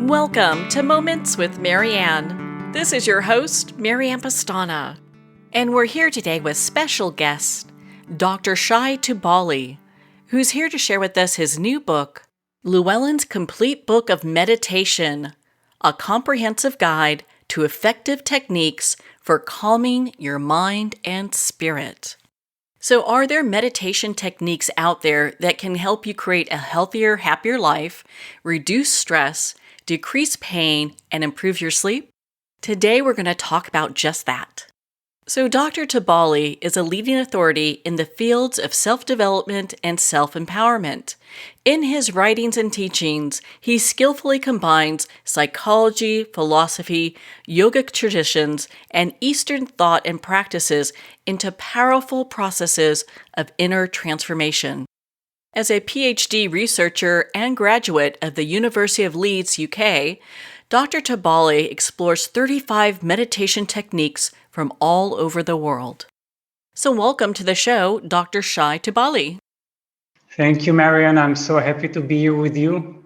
Welcome to Moments with Marianne. This is your host, Marianne Pastana, and we're here today with special guest, Dr. Shai Tubali, who's here to share with us his new book, Llewellyn's Complete Book of Meditation, a comprehensive guide to effective techniques for calming your mind and spirit. So, are there meditation techniques out there that can help you create a healthier, happier life, reduce stress, decrease pain, and improve your sleep? Today, we're going to talk about just that. So, Dr. Tubali is a leading authority in the fields of self-development and self-empowerment. In his writings and teachings, he skillfully combines psychology, philosophy, yogic traditions, and Eastern thought and practices into powerful processes of inner transformation. As a PhD researcher and graduate of the University of Leeds, UK, Dr. Tubali explores 35 meditation techniques from all over the world. So welcome to the show, Dr. Shai Tubali. Thank you, Marianne. I'm so happy to be here with you.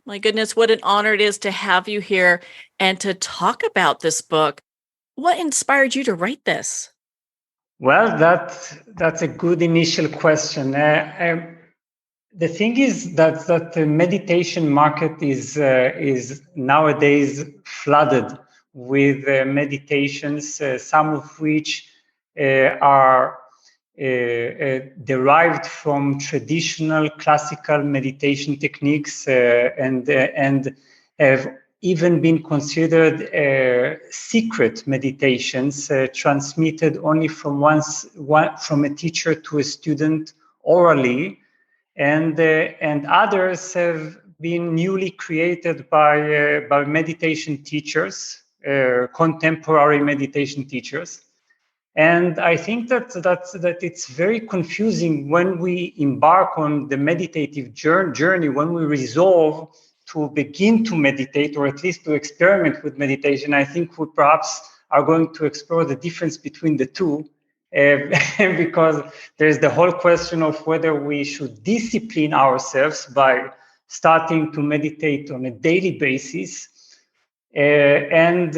My goodness, what an honor it is to have you here and to talk about this book. What inspired you to write this? Well, that's a good initial question. The thing is that the meditation market is nowadays flooded with meditations, some of which are derived from traditional classical meditation techniques and have even been considered secret meditations transmitted only from from a teacher to a student orally, and others have been newly created by meditation teachers, contemporary meditation teachers. And I think that it's very confusing when we embark on the meditative journey, when we resolve to begin to meditate, or at least to experiment with meditation. I think we perhaps are going to explore the difference between the two, because there's the whole question of whether we should discipline ourselves by starting to meditate on a daily basis, and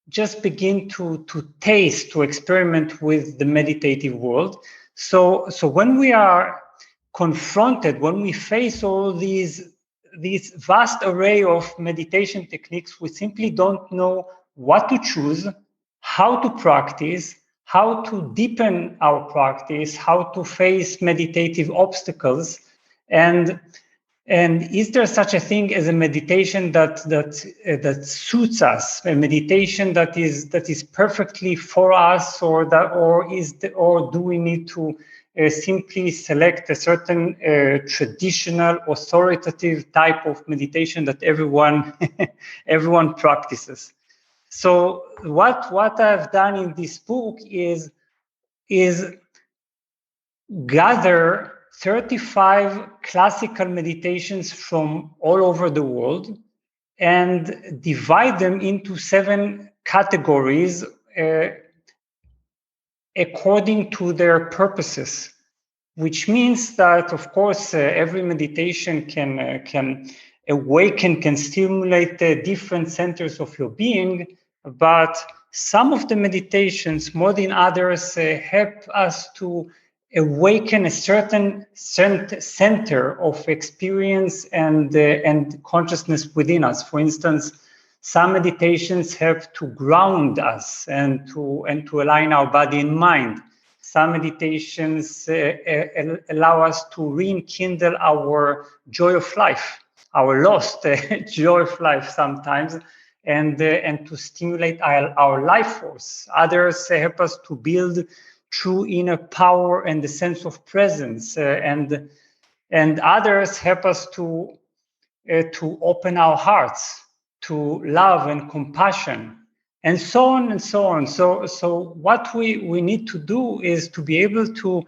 just begin to taste, to experiment with the meditative world. So when we are confronted, when we face all these vast array of meditation techniques, we simply don't know what to choose, how to practice, how to deepen our practice, how to face meditative obstacles, and is there such a thing as a meditation that suits us, a meditation that is perfectly for us, or do we need to simply select a certain traditional authoritative type of meditation that everyone practices? So what I've done in this book is gather 35 classical meditations from all over the world and divide them into 7 categories according to their purposes, which means that, of course, every meditation can awaken, can stimulate the different centers of your being, but some of the meditations, more than others, help us to awaken a certain center of experience and consciousness within us. For instance, some meditations help to ground us and to align our body and mind. Some meditations allow us to rekindle our joy of life, our lost joy of life sometimes, and to stimulate our life force. Others help us to build true inner power and the sense of presence, and others help us to open our hearts to love and compassion, and so on and so on. So what we need to do is to be able to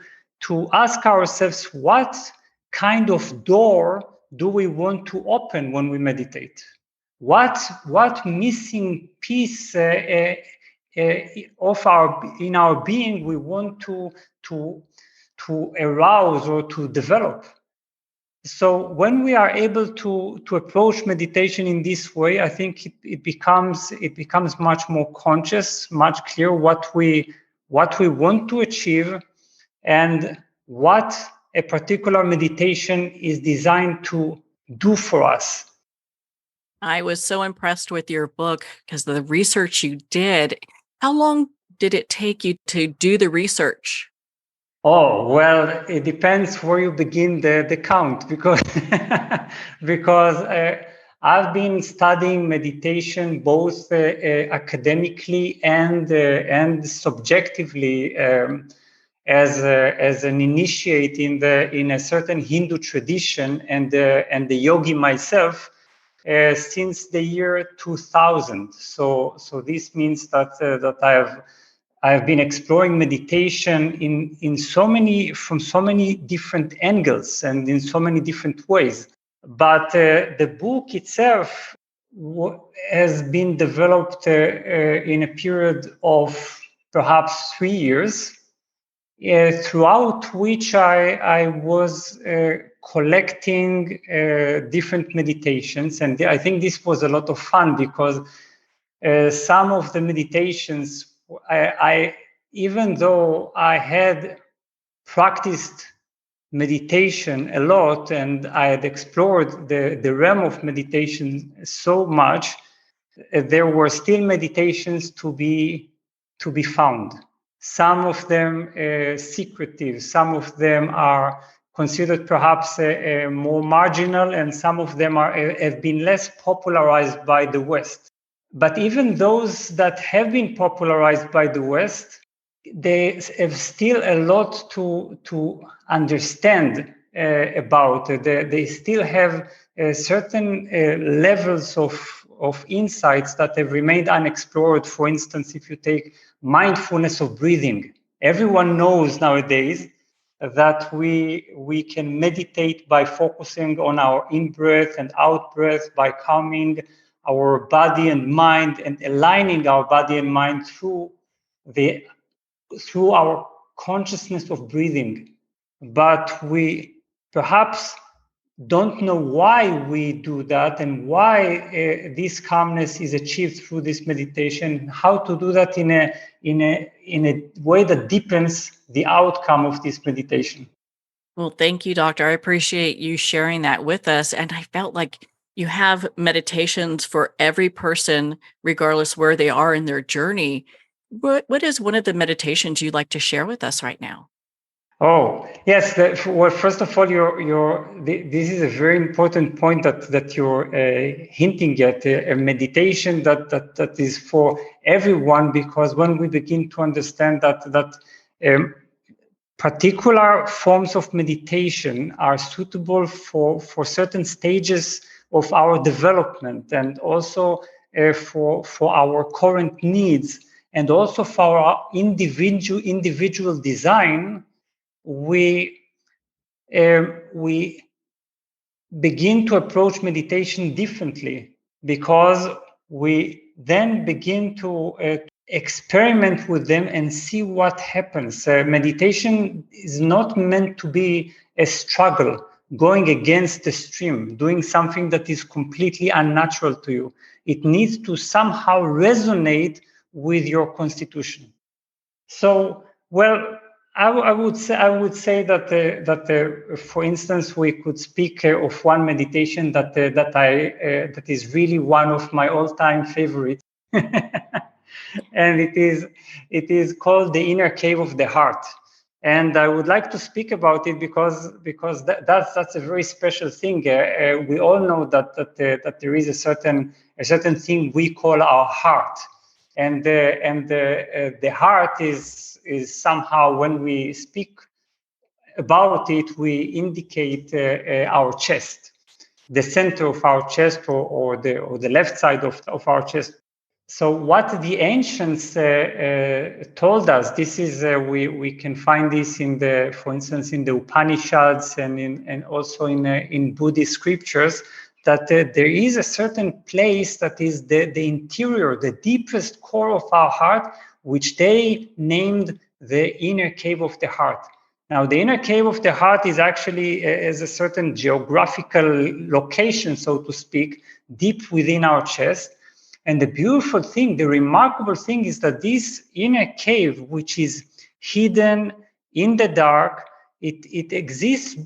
ask ourselves, what kind of door do we want to open when we meditate? What missing piece in our being we want to arouse or to develop? So when we are able to approach meditation in this way, I think it becomes much more conscious, much clear what we want to achieve, and what a particular meditation is designed to do for us. I was so impressed with your book because the research you did. How long did it take you to do the research? Oh, well, it depends where you begin the count, because I've been studying meditation both academically and subjectively, as an initiate in a certain Hindu tradition, and the yogi myself, since the year 2000. So this means that I have been exploring meditation from so many different angles and in so many different ways. But the book itself has been developed in a period of perhaps 3 years, throughout which I was collecting different meditations. And I think this was a lot of fun, because some of the meditations, I even though I had practiced meditation a lot and I had explored the realm of meditation so much, there were still meditations to be found. Some of them secretive, some of them are considered perhaps more marginal, and some of them have been less popularized by the West. But even those that have been popularized by the West, they have still a lot to understand about. They still have certain levels of insights that have remained unexplored. For instance, if you take mindfulness of breathing, everyone knows nowadays that we can meditate by focusing on our in-breath and out-breath, by calming our body and mind and aligning our body and mind through our consciousness of breathing. But we perhaps don't know why we do that, and why this calmness is achieved through this meditation, how to do that in a way that deepens the outcome of this meditation. Well, thank you, doctor. I appreciate you sharing that with us. And I felt like you have meditations for every person, regardless where they are in their journey. What is one of the meditations you'd like to share with us right now? Oh, yes. Well, first of all, this is a very important point that you're hinting at, a meditation that is for everyone, because when we begin to understand that particular forms of meditation are suitable for certain stages of our development, and also for our current needs, and also for our individual design, we begin to approach meditation differently, because we then begin to experiment with them and see what happens. Meditation is not meant to be a struggle, going against the stream, doing something that is completely unnatural to you. It needs to somehow resonate with your constitution. So, well, I would say that for instance, we could speak of one meditation that is really one of my all-time favorites, and it is called the inner cave of the heart. And I would like to speak about it because that's a very special thing. We all know that there is a certain thing we call our heart, and the heart is somehow, when we speak about it, we indicate our chest, the center of our chest, or the left side of our chest. So what the ancients told us, this is we can find this for instance, in the Upanishads, and also in Buddhist scriptures, that there is a certain place that is the interior, the deepest core of our heart, which they named the inner cave of the heart. Now, the inner cave of the heart is actually is a certain geographical location, so to speak, deep within our chest. And the beautiful thing, the remarkable thing is that this inner cave, which is hidden in the dark, it exists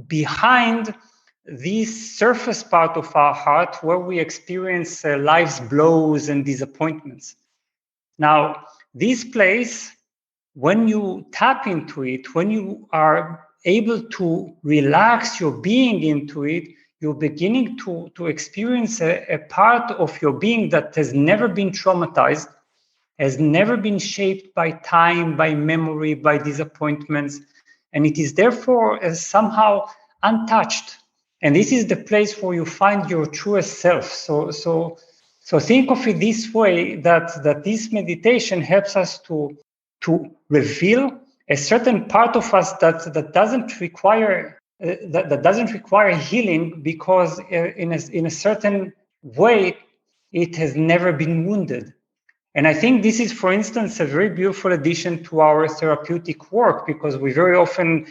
behind this surface part of our heart where we experience life's blows and disappointments. Now, this place, when you tap into it, when you are able to relax your being into it, you're beginning to experience a part of your being that has never been traumatized, has never been shaped by time, by memory, by disappointments, and it is therefore somehow untouched. And this is the place where you find your truest self. So think of it this way, that this meditation helps us to reveal a certain part of us that doesn't require that doesn't require healing, because in a certain way it has never been wounded. And I think this is, for instance, a very beautiful addition to our therapeutic work, because we very often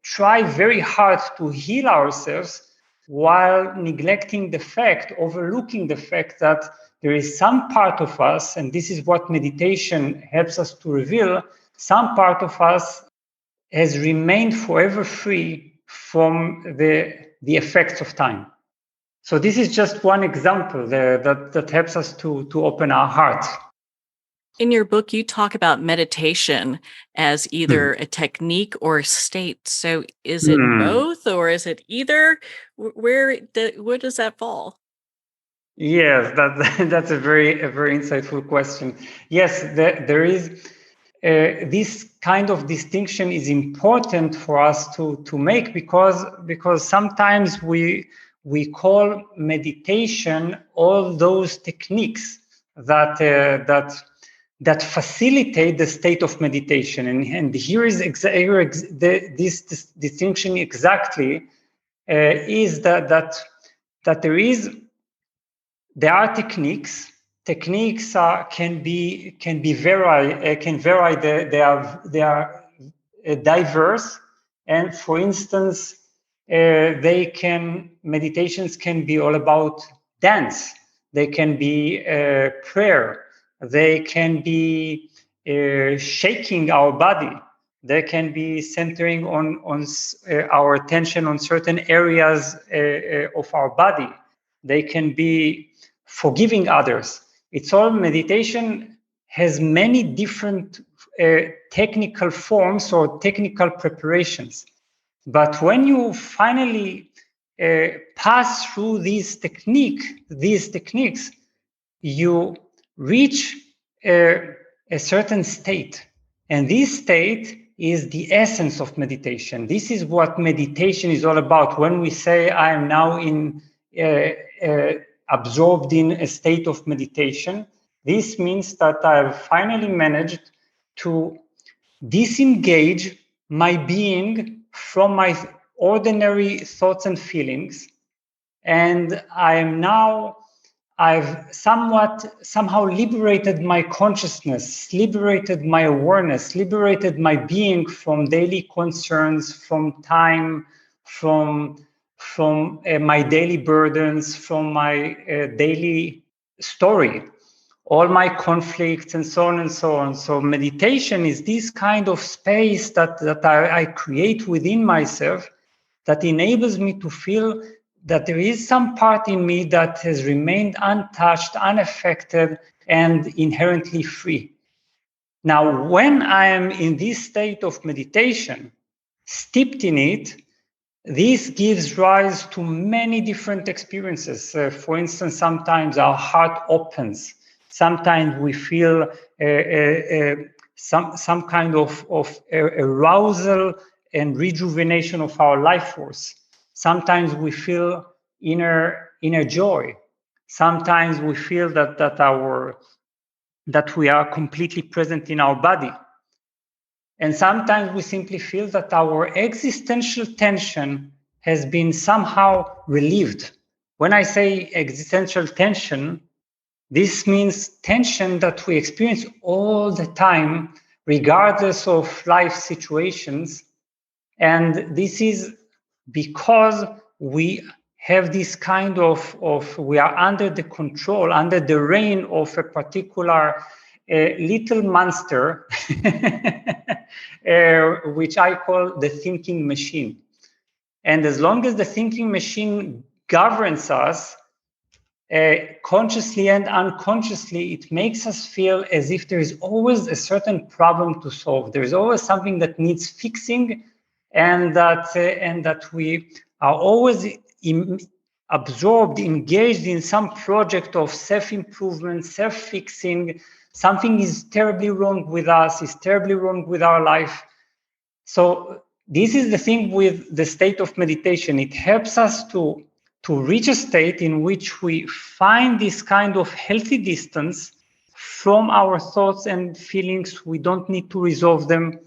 try very hard to heal ourselves while neglecting the fact, overlooking the fact that there is some part of us, and this is what meditation helps us to reveal, some part of us has remained forever free from the effects of time. So this is just one example that helps us to open our heart. In your book, you talk about meditation as either a technique or a state. So is it both, or is it either? Where does that fall? Yes, that's a very insightful question. Yes, there is this kind of distinction is important for us to make, because sometimes we call meditation all those techniques that facilitate the state of meditation, and here is this distinction exactly is that there are techniques. Techniques can vary. They are diverse, and for instance, meditations can be all about dance. They can be prayer. They can be shaking our body. They can be centering on our attention on certain areas of our body. They can be forgiving others. It's all meditation has many different technical forms or technical preparations. But when you finally pass through these techniques, you reach a certain state. And this state is the essence of meditation. This is what meditation is all about. When we say, I am now absorbed in a state of meditation, this means that I've finally managed to disengage my being from my ordinary thoughts and feelings. And I've somehow liberated my consciousness, liberated my awareness, liberated my being from daily concerns, from time, from my daily burdens, from my daily story, all my conflicts, and so on and so on. So meditation is this kind of space that I create within myself that enables me to feel that there is some part in me that has remained untouched, unaffected, and inherently free. Now, when I am in this state of meditation, steeped in it, this gives rise to many different experiences. For instance, sometimes our heart opens. Sometimes we feel some kind of arousal and rejuvenation of our life force. Sometimes we feel inner joy. Sometimes we feel that we are completely present in our body. And sometimes we simply feel that our existential tension has been somehow relieved. When I say existential tension, this means tension that we experience all the time regardless of life situations. And this is because we have this kind of we are under the control, under the reign of a particular little monster, which I call the thinking machine. And as long as the thinking machine governs us, consciously and unconsciously, it makes us feel as if there is always a certain problem to solve. There is always something that needs fixing, and that we are always absorbed, engaged in some project of self-improvement, self-fixing. Something is terribly wrong with us, is terribly wrong with our life. So this is the thing with the state of meditation. It helps us to reach a state in which we find this kind of healthy distance from our thoughts and feelings. We don't need to resolve them.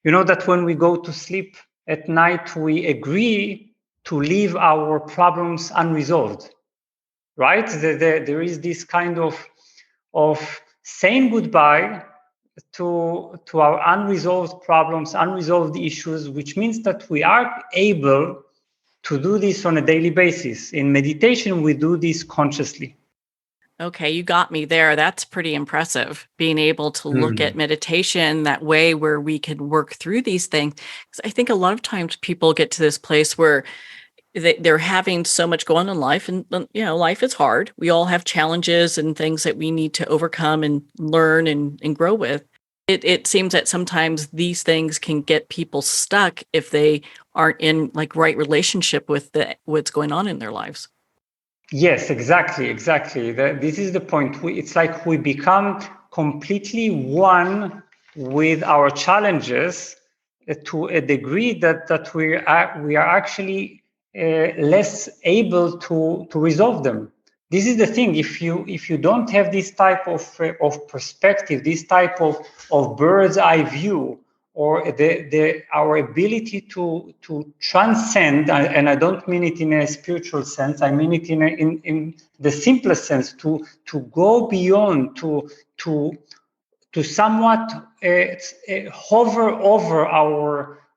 You know that when we go to sleep at night, we agree to leave our problems unresolved, right? There is this kind of saying goodbye to our unresolved problems, unresolved issues, which means that we are able to do this on a daily basis. In meditation, we do this consciously. Okay, you got me there. That's pretty impressive, being able to look at meditation that way where we can work through these things. 'Cause I think a lot of times people get to this place where they're having so much going on in life, and life is hard. We all have challenges and things that we need to overcome and learn and grow with. It seems that sometimes these things can get people stuck if they aren't in like right relationship with what's going on in their lives. Yes, exactly. This is the point. It's like we become completely one with our challenges to a degree that we are actually less able to resolve them. This is the thing. If you don't have this type of perspective, this type of bird's eye view, or our ability to transcend, and I don't mean it in a spiritual sense, I mean it in the simplest sense, to go beyond, to somewhat hover over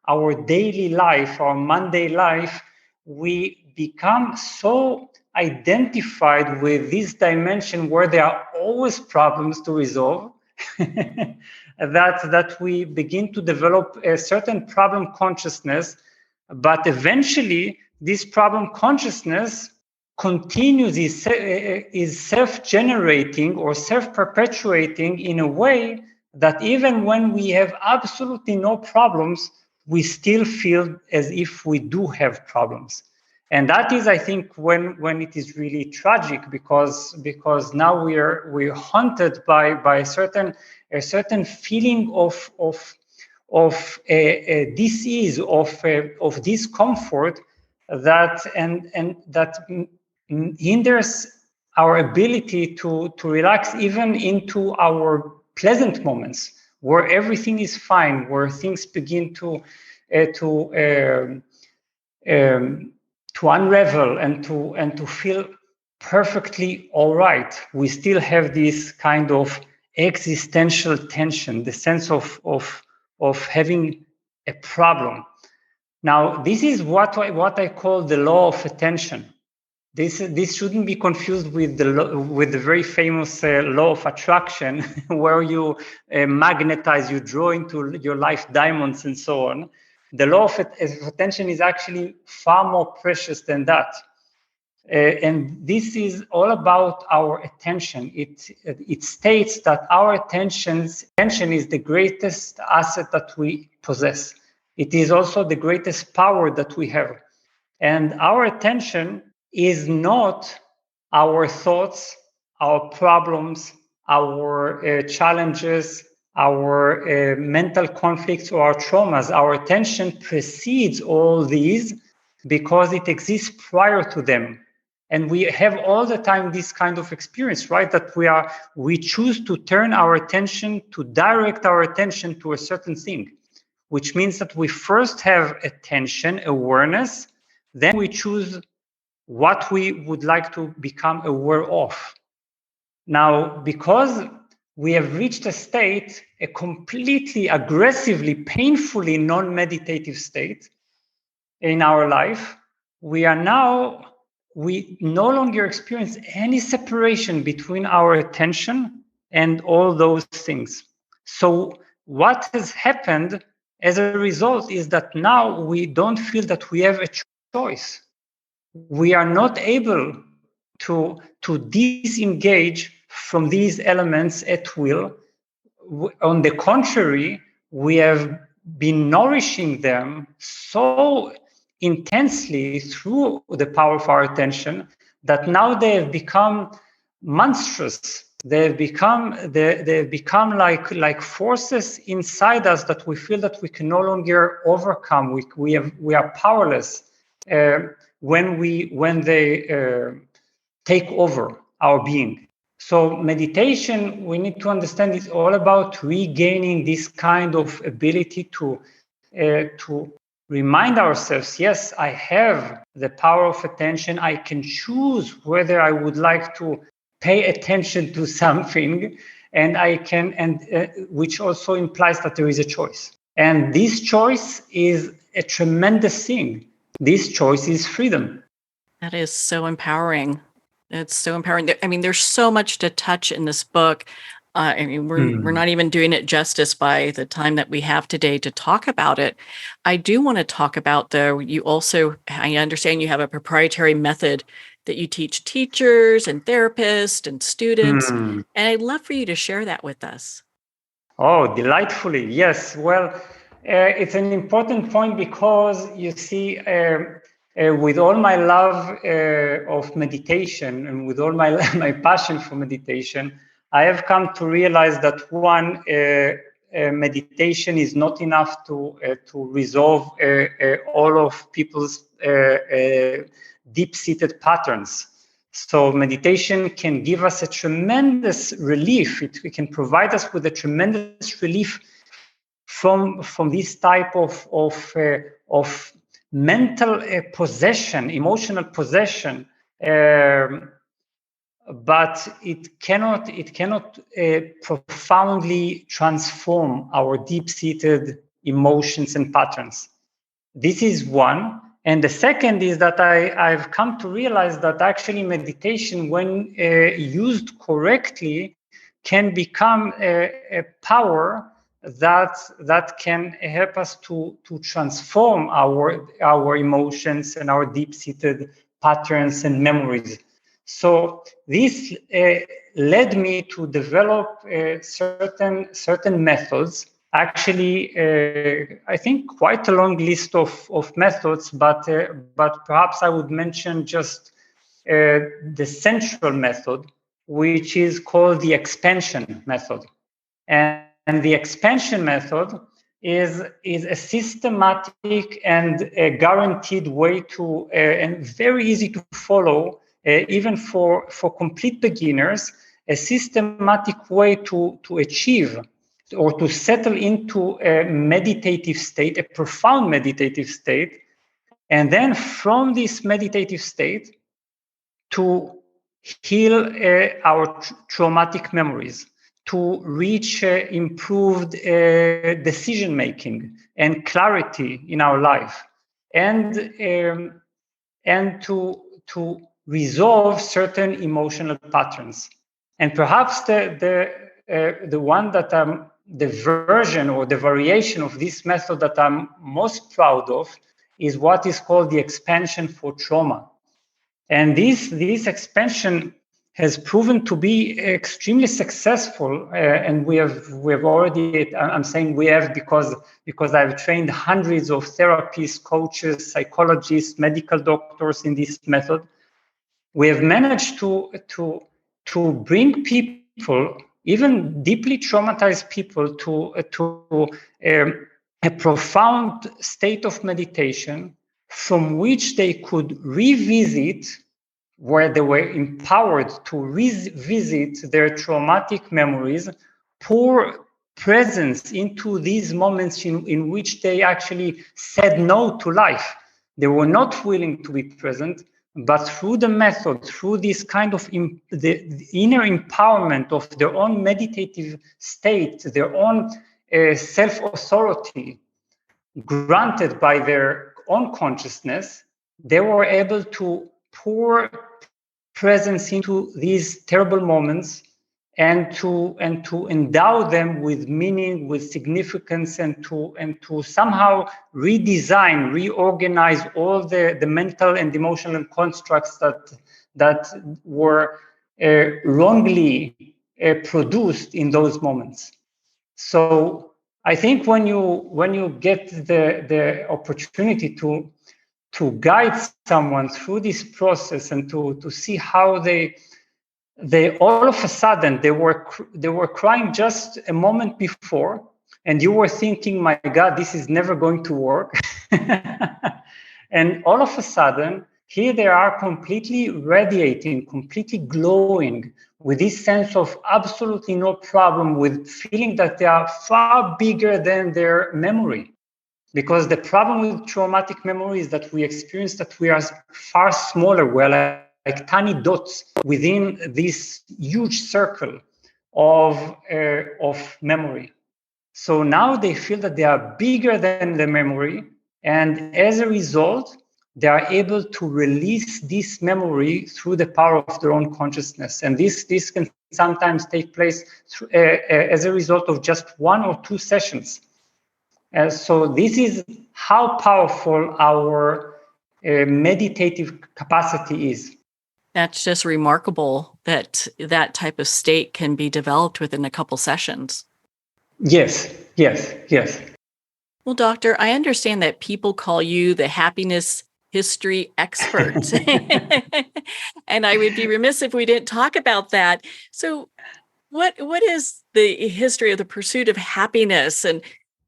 our daily life, our Monday life. We become so identified with this dimension where there are always problems to resolve that we begin to develop a certain problem consciousness. But eventually this problem consciousness continues, is self-generating or self-perpetuating in a way that even when we have absolutely no problems, we still feel as if we do have problems. And that is, I think, when it is really tragic, because now we're haunted by a certain feeling of a dis-ease, of discomfort, that hinders our ability to relax even into our pleasant moments, where everything is fine, where things begin to unravel and to feel perfectly all right. We still have this kind of existential tension, the sense of having a problem. Now, this is what I call the law of attention. This shouldn't be confused with the very famous law of attraction, where you magnetize, you draw into your life diamonds and so on. The law of attention is actually far more precious than that. And this is all about our attention. It states that our attention is the greatest asset that we possess. It is also the greatest power that we have. And our attention is not our thoughts, our problems, our challenges, our mental conflicts, or our traumas. Our attention precedes all these because it exists prior to them. And we have all the time this kind of experience, right? That we choose to turn our attention, to direct our attention to a certain thing, which means that we first have attention, awareness, then we choose what we would like to become aware of. Now, because we have reached a state, a completely aggressively, painfully non-meditative state in our life. We no longer experience any separation between our attention and all those things. So what has happened as a result is that now we don't feel that we have a choice. We are not able to disengage from these elements at will. On the contrary, we have been nourishing them so intensely through the power of our attention that now they have become monstrous. They've become like forces inside us that we feel that we can no longer overcome. We are powerless when they take over our being. So meditation, we need to understand, is all about regaining this kind of ability to remind ourselves, yes, I have the power of attention. I can choose whether I would like to pay attention to something, and I can, which also implies that there is a choice. And this choice is a tremendous thing. This choice is freedom. That is so empowering. It's so empowering. I mean, there's so much to touch in this book. I mean, we're not even doing it justice by the time that we have today to talk about it. I do want to talk about, though, you also, I understand you have a proprietary method that you teach teachers and therapists and students. And I'd love for you to share that with us. Oh, delightfully. Yes. Well, it's an important point because you see, with all my love of meditation and with all my passion for meditation, I have come to realize that one, meditation is not enough to resolve all of people's deep-seated patterns. So meditation can give us a tremendous relief. It can provide us with a tremendous relief from this type of mental possession, emotional possession, but it cannot profoundly transform our deep-seated emotions and patterns. This is one. And the second is that I've come to realize that actually meditation, when used correctly, can become a power that can help us to transform our emotions and our deep-seated patterns and memories. So this led me to develop certain methods. Actually, I think quite a long list of methods, but perhaps I would mention just the central method, which is called the expansion method. And the expansion method is a systematic and a guaranteed way to, and very easy to follow, even for complete beginners, a systematic way to achieve or to settle into a meditative state, a profound meditative state, and then from this meditative state to heal our traumatic memories, to reach improved decision-making and clarity in our life, and to resolve certain emotional patterns. And perhaps the one that the version or the variation of this method that I'm most proud of is what is called the expansion for trauma. And this expansion has proven to be extremely successful, and we have already. I'm saying we have because I've trained hundreds of therapists, coaches, psychologists, medical doctors in this method. We have managed to bring people, even deeply traumatized people, to a profound state of meditation from which they could revisit, where they were empowered to revisit their traumatic memories, pour presence into these moments in which they actually said no to life. They were not willing to be present, But through the method, through this kind of the inner empowerment of their own meditative state, their own self-authority granted by their own consciousness, they were able to pour presence into these terrible moments and to endow them with meaning, with significance, and to somehow redesign, reorganize all the mental and emotional constructs that were wrongly produced in those moments. So I think when you get the opportunity to guide someone through this process and to see how they all of a sudden they were crying just a moment before, and you were thinking, my God, this is never going to work. And all of a sudden, here they are completely radiating, completely glowing, with this sense of absolutely no problem, with feeling that they are far bigger than their memory. Because the problem with traumatic memory is that we experience that we are far smaller. We're like tiny dots within this huge circle of memory. So now they feel that they are bigger than the memory, and as a result, they are able to release this memory through the power of their own consciousness. And this can sometimes take place as a result of just 1 or 2 sessions. So this is how powerful our meditative capacity is. That's just remarkable that that type of state can be developed within a couple sessions. Yes. Well, doctor, I understand that people call you the happiness history expert. And I would be remiss if we didn't talk about that. So what is the history of the pursuit of happiness, and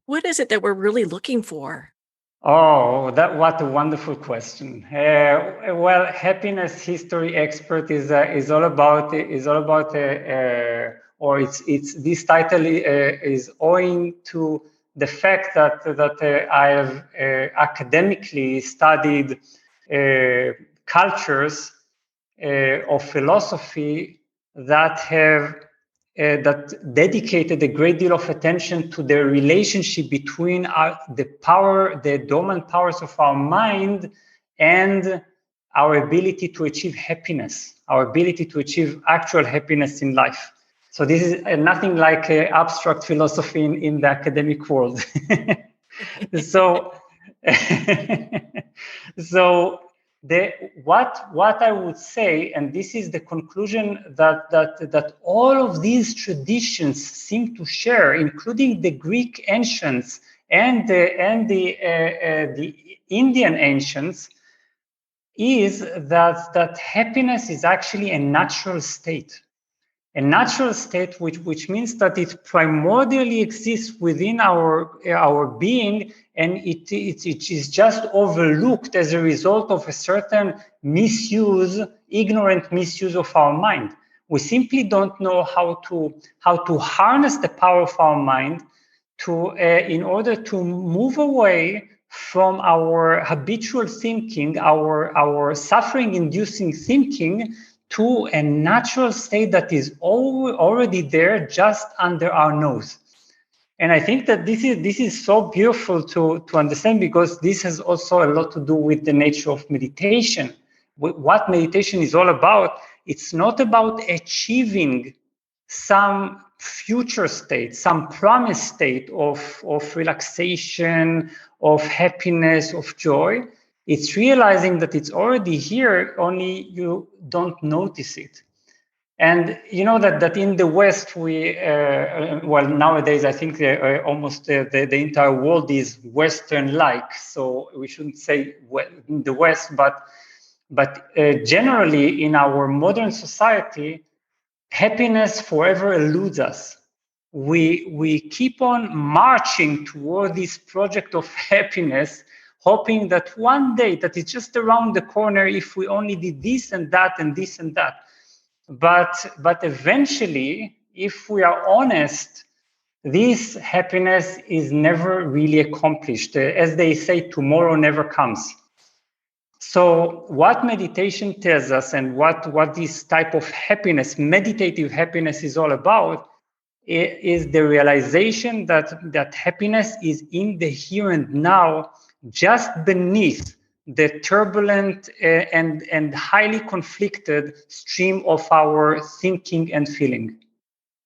what is it that we're really looking for? Oh, what a wonderful question. Well, happiness history expert is all about or it's this title is owing to the fact that I have academically studied cultures of philosophy that have that dedicated a great deal of attention to the relationship between the dormant powers of our mind and our ability to achieve happiness, our ability to achieve actual happiness in life. So this is nothing like abstract philosophy in the academic world. So, what I would say, and this is the conclusion that all of these traditions seem to share, including the Greek ancients and the Indian ancients, is that happiness is actually a natural state. A natural state, which means that it primordially exists within our being, and it is just overlooked as a result of a certain ignorant misuse of our mind. We simply don't know how to harness the power of our mind in order to move away from our habitual thinking, our suffering-inducing thinking, to a natural state that is already there, just under our nose. And I think that this is so beautiful to understand, because this has also a lot to do with the nature of meditation. What meditation is all about, it's not about achieving some future state, some promised state of relaxation, of happiness, of joy. It's realizing that it's already here, only you don't notice it. And you know that in the West, we nowadays I think almost the entire world is Western-like. So we shouldn't say in the West, but generally in our modern society, happiness forever eludes us. We keep on marching toward this project of happiness, hoping that one day, that it's just around the corner, if we only did this and that and this and that. But eventually, if we are honest, this happiness is never really accomplished. As they say, tomorrow never comes. So what meditation tells us and what this type of happiness, meditative happiness, is all about is the realization that happiness is in the here and now, just beneath the turbulent and highly conflicted stream of our thinking and feeling.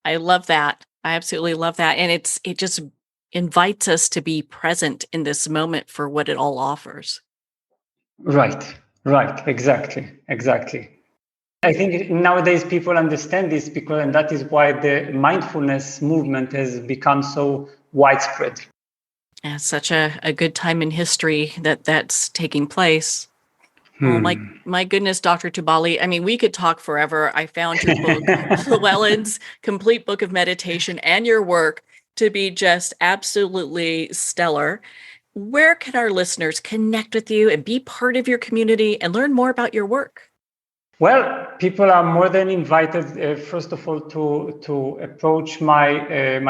I love that. I absolutely love that. And it just invites us to be present in this moment for what it all offers. Right, exactly. I think nowadays people understand this and that is why the mindfulness movement has become so widespread. Yeah, it's such a good time in history that's taking place. Oh, my goodness, Dr. Tubali. I mean, we could talk forever. I found your book, Llewellyn's Complete Book of Meditation, and your work to be just absolutely stellar. Where can our listeners connect with you and be part of your community and learn more about your work? Well, people are more than invited, first of all, to approach my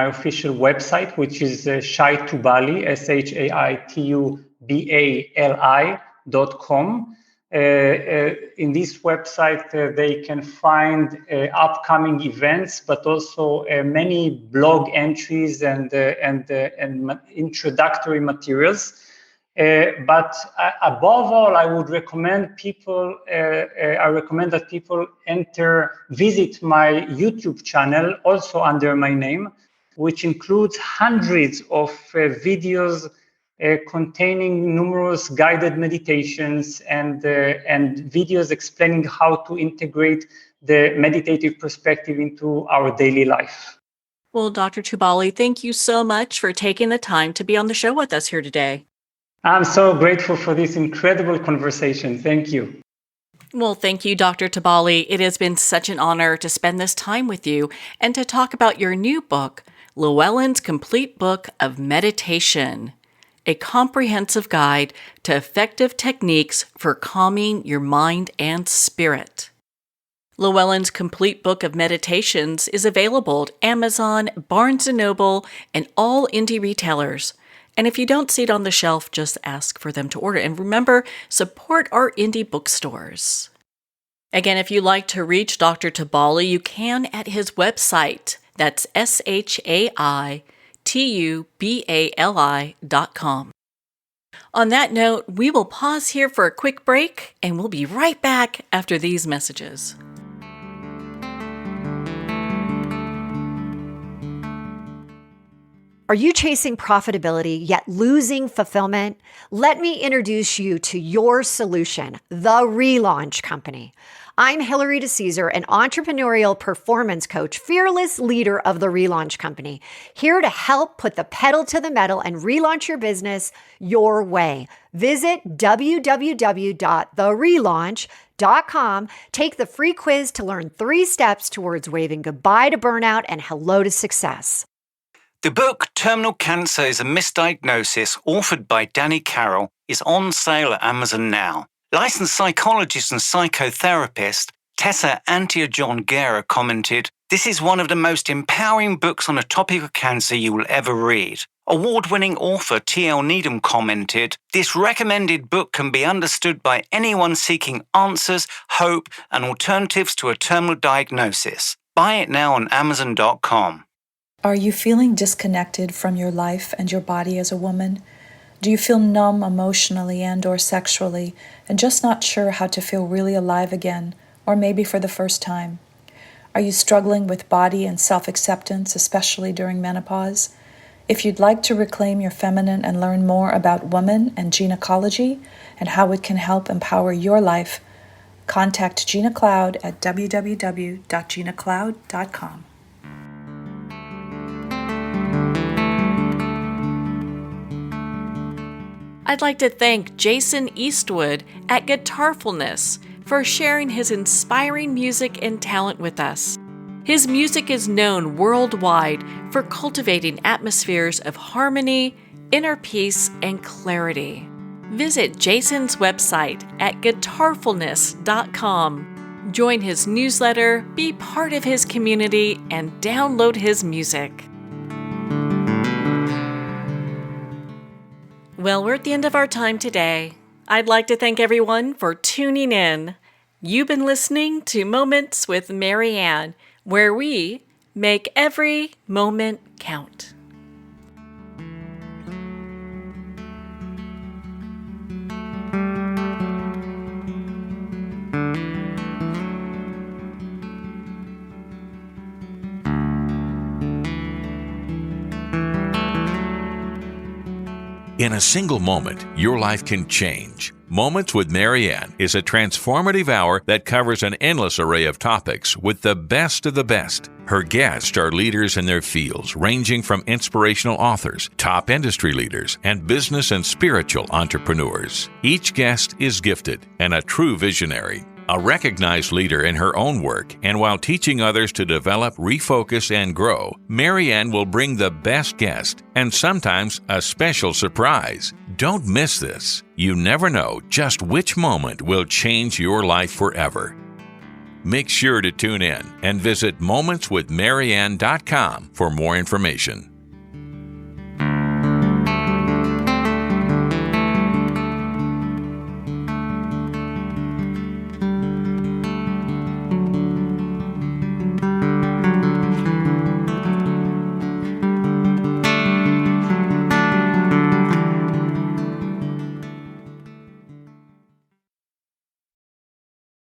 official website, which is Shai Tubali, SHAITUBALI.com. In this website, they can find upcoming events, but also many blog entries and introductory materials. But above all, I would recommend that people visit my YouTube channel, also under my name, which includes hundreds of videos containing numerous guided meditations and videos explaining how to integrate the meditative perspective into our daily life. Well, Dr. Tubali, thank you so much for taking the time to be on the show with us here today. I'm so grateful for this incredible conversation. Thank you. Well, thank you, Dr. Tubali. It has been such an honor to spend this time with you and to talk about your new book, Llewellyn's Complete Book of Meditation, a comprehensive guide to effective techniques for calming your mind and spirit. Llewellyn's Complete Book of Meditations is available at Amazon, Barnes & Noble, and all indie retailers. And if you don't see it on the shelf, just ask for them to order. And remember, support our indie bookstores. Again, if you'd like to reach Dr. Tubali, you can at his website. That's SHAITUBALI.com. On that note, we will pause here for a quick break, and we'll be right back after these messages. Are you chasing profitability yet losing fulfillment? Let me introduce you to your solution, the Relaunch Company. I'm Hillary DeCesar, an entrepreneurial performance coach, fearless leader of the Relaunch Company, here to help put the pedal to the metal and relaunch your business your way. Visit www.therelaunch.com. Take the free quiz to learn 3 steps towards waving goodbye to burnout and hello to success. The book Terminal Cancer is a Misdiagnosis, authored by Danny Carroll, is on sale at Amazon now. Licensed psychologist and psychotherapist Tessa Antiojon-Guerra commented, "This is one of the most empowering books on the topic of cancer you will ever read." Award-winning author T.L. Needham commented, "This recommended book can be understood by anyone seeking answers, hope, and alternatives to a terminal diagnosis. Buy it now on Amazon.com. Are you feeling disconnected from your life and your body as a woman? Do you feel numb emotionally and/or sexually and just not sure how to feel really alive again, or maybe for the first time? Are you struggling with body and self-acceptance, especially during menopause? If you'd like to reclaim your feminine and learn more about women and gynecology and how it can help empower your life, contact Gina Cloud at www.ginacloud.com. I'd like to thank Jason Eastwood at Guitarfulness for sharing his inspiring music and talent with us. His music is known worldwide for cultivating atmospheres of harmony, inner peace, and clarity. Visit Jason's website at guitarfulness.com. Join his newsletter, be part of his community, and download his music. Well, we're at the end of our time today. I'd like to thank everyone for tuning in. You've been listening to Moments with Marianne, where we make every moment count. In a single moment, your life can change. Moments with Marianne is a transformative hour that covers an endless array of topics with the best of the best. Her guests are leaders in their fields, ranging from inspirational authors, top industry leaders, and business and spiritual entrepreneurs. Each guest is gifted and a true visionary. A recognized leader in her own work, and while teaching others to develop, refocus, and grow, Marianne will bring the best guest and sometimes a special surprise. Don't miss this. You never know just which moment will change your life forever. Make sure to tune in and visit momentswithmarianne.com for more information.